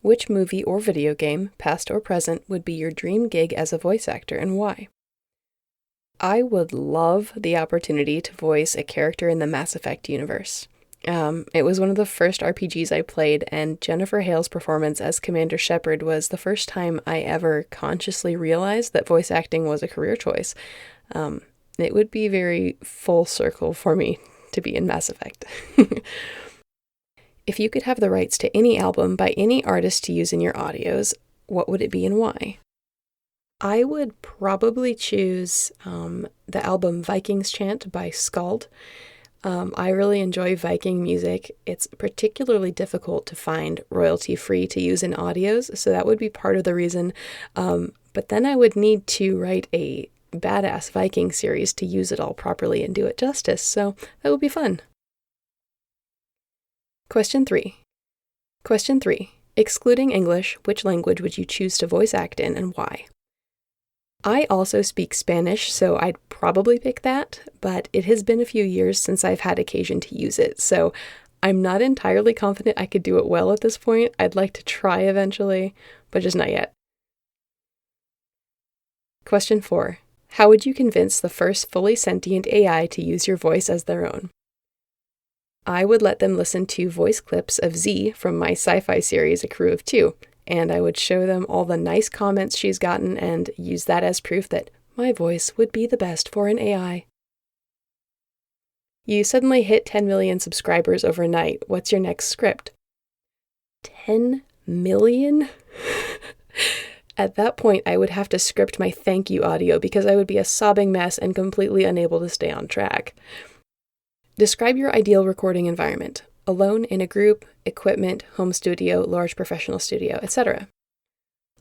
which movie or video game, past or present, would be your dream gig as a voice actor and why? I would love the opportunity to voice a character in the Mass Effect universe. It was one of the first RPGs I played, and Jennifer Hale's performance as Commander Shepard was the first time I ever consciously realized that voice acting was a career choice. It would be very full circle for me to be in Mass Effect. If you could have the rights to any album by any artist to use in your audios, what would it be and why? I would probably choose the album Vikings Chant by Skald. I really enjoy Viking music. It's particularly difficult to find royalty-free to use in audios, so that would be part of the reason. But then I would need to write a badass Viking series to use it all properly and do it justice, so that would be fun. Question 3. Excluding English, which language would you choose to voice act in and why? I also speak Spanish, so I'd probably pick that, but it has been a few years since I've had occasion to use it, so I'm not entirely confident I could do it well at this point. I'd like to try eventually, but just not yet. Question 4. How would you convince the first fully sentient AI to use your voice as their own? I would let them listen to voice clips of Z from my sci-fi series A Crew of Two, and I would show them all the nice comments she's gotten and use that as proof that my voice would be the best for an AI. You suddenly hit 10 million subscribers overnight. What's your next script? 10 million? At that point, I would have to script my thank you audio because I would be a sobbing mess and completely unable to stay on track. Describe your ideal recording environment. Alone, in a group, equipment, home studio, large professional studio, etc.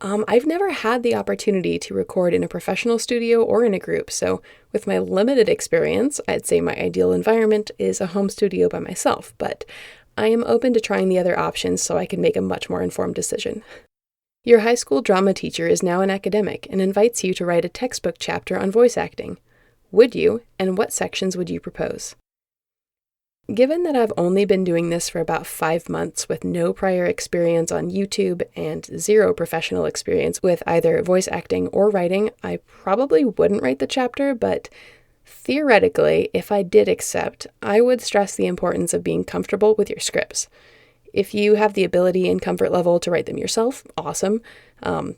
I've never had the opportunity to record in a professional studio or in a group, so with my limited experience, I'd say my ideal environment is a home studio by myself, but I am open to trying the other options so I can make a much more informed decision. Your high school drama teacher is now an academic and invites you to write a textbook chapter on voice acting. Would you, and what sections would you propose? Given that I've only been doing this for about 5 months with no prior experience on YouTube and zero professional experience with either voice acting or writing, I probably wouldn't write the chapter, but theoretically, if I did accept, I would stress the importance of being comfortable with your scripts. If you have the ability and comfort level to write them yourself, awesome.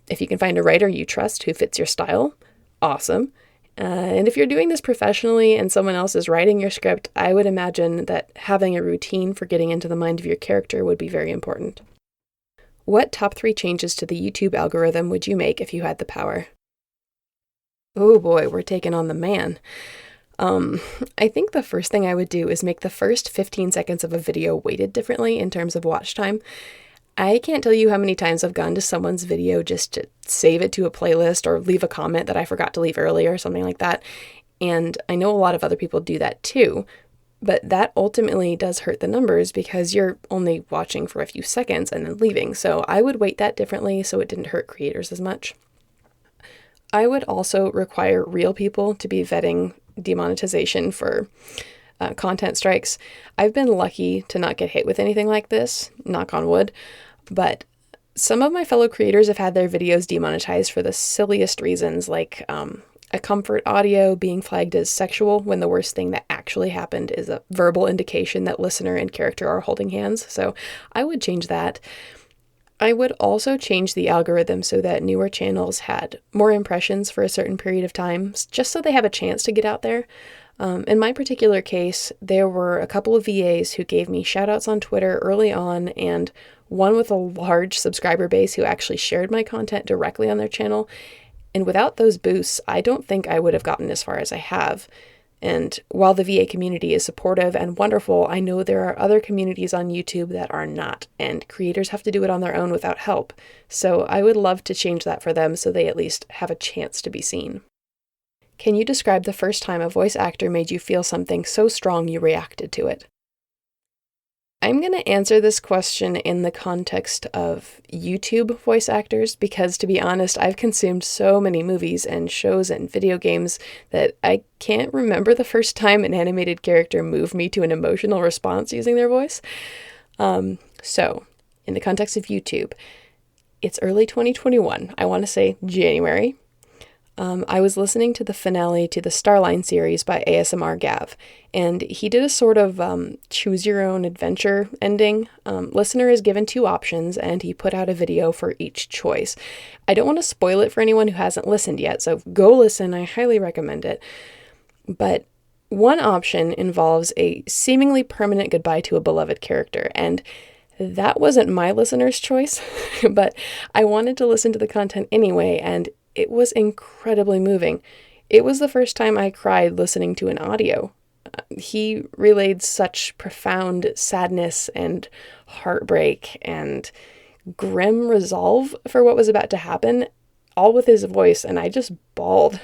If you can find a writer you trust who fits your style, awesome. And if you're doing this professionally and someone else is writing your script, I would imagine that having a routine for getting into the mind of your character would be very important. What top 3 changes to the YouTube algorithm would you make if you had the power? Oh boy, we're taking on the man. I think the first thing I would do is make the first 15 seconds of a video weighted differently in terms of watch time. I can't tell you how many times I've gone to someone's video just to save it to a playlist or leave a comment that I forgot to leave earlier or something like that. And I know a lot of other people do that too, but that ultimately does hurt the numbers because you're only watching for a few seconds and then leaving. So I would weight that differently so it didn't hurt creators as much. I would also require real people to be vetting demonetization for content strikes. I've been lucky to not get hit with anything like this, knock on wood, but some of my fellow creators have had their videos demonetized for the silliest reasons, like a comfort audio being flagged as sexual when the worst thing that actually happened is a verbal indication that listener and character are holding hands. So I would change that. I would also change the algorithm so that newer channels had more impressions for a certain period of time, just so they have a chance to get out there. In my particular case, there were a couple of VAs who gave me shoutouts on Twitter early on, and one with a large subscriber base who actually shared my content directly on their channel. And without those boosts, I don't think I would have gotten as far as I have. And while the VA community is supportive and wonderful, I know there are other communities on YouTube that are not, and creators have to do it on their own without help. So I would love to change that for them so they at least have a chance to be seen. Can you describe the first time a voice actor made you feel something so strong you reacted to it? I'm going to answer this question in the context of YouTube voice actors because, to be honest, I've consumed so many movies and shows and video games that I can't remember the first time an animated character moved me to an emotional response using their voice. So, in the context of YouTube, It's early 2021. I want to say January. I was listening to the finale to the Starline series by ASMR Gav, and he did a sort of choose your own adventure ending. Listener is given 2 options, and he put out a video for each choice. I don't want to spoil it for anyone who hasn't listened yet, so go listen. I highly recommend it. But one option involves a seemingly permanent goodbye to a beloved character, and that wasn't my listener's choice, but I wanted to listen to the content anyway, and it was incredibly moving. It was the first time I cried listening to an audio. He relayed such profound sadness and heartbreak and grim resolve for what was about to happen, all with his voice, and I just bawled.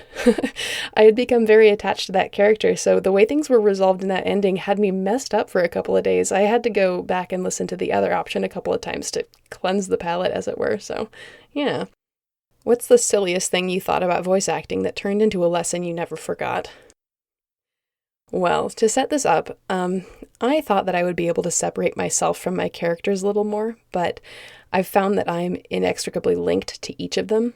I had become very attached to that character, so the way things were resolved in that ending had me messed up for a couple of days. I had to go back and listen to the other option a couple of times to cleanse the palate, as it were, so yeah. What's the silliest thing you thought about voice acting that turned into a lesson you never forgot? Well, to set this up, I thought that I would be able to separate myself from my characters a little more, but I've found that I'm inextricably linked to each of them,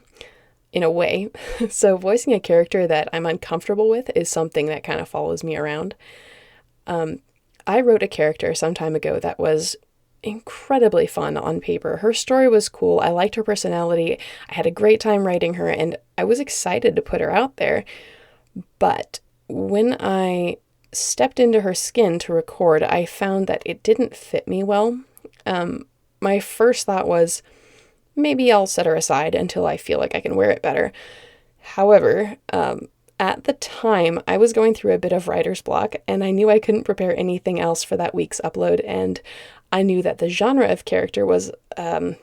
in a way. So voicing a character that I'm uncomfortable with is something that kind of follows me around. I wrote a character some time ago that was incredibly fun on paper. Her story was cool. I liked her personality. I had a great time writing her, and I was excited to put her out there. But when I stepped into her skin to record, I found that it didn't fit me well. My first thought was, maybe I'll set her aside until I feel like I can wear it better. However, at the time, I was going through a bit of writer's block, and I knew I couldn't prepare anything else for that week's upload, and I knew that the genre of character was a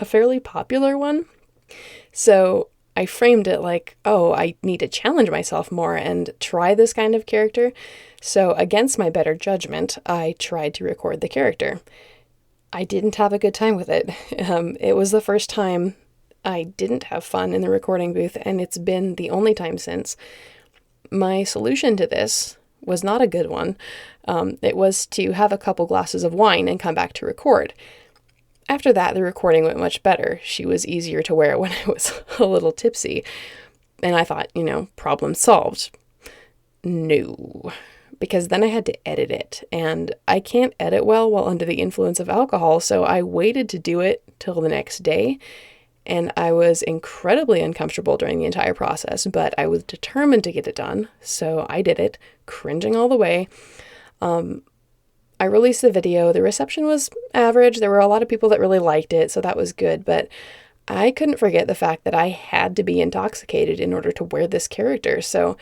fairly popular one. So I framed it like, oh, I need to challenge myself more and try this kind of character. So against my better judgment, I tried to record the character. I didn't have a good time with it. It was the first time I didn't have fun in the recording booth, and it's been the only time since. My solution to this was not a good one. It was to have a couple glasses of wine and come back to record. After that, the recording went much better. She was easier to wear when I was a little tipsy. And I thought, problem solved. No. Because then I had to edit it, and I can't edit well while under the influence of alcohol, so I waited to do it till the next day, and I was incredibly uncomfortable during the entire process, but I was determined to get it done, so I did it, cringing all the way. I released the video. The reception was average. There were a lot of people that really liked it, so that was good, but I couldn't forget the fact that I had to be intoxicated in order to wear this character, so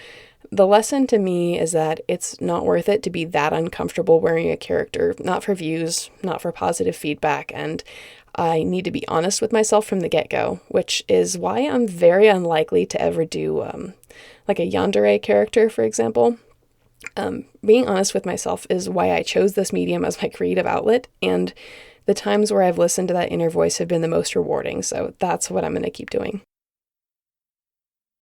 the lesson to me is that it's not worth it to be that uncomfortable wearing a character, not for views, not for positive feedback, and I need to be honest with myself from the get-go, which is why I'm very unlikely to ever do like a yandere character, for example. Being honest with myself is why I chose this medium as my creative outlet, and the times where I've listened to that inner voice have been the most rewarding, so that's what I'm going to keep doing.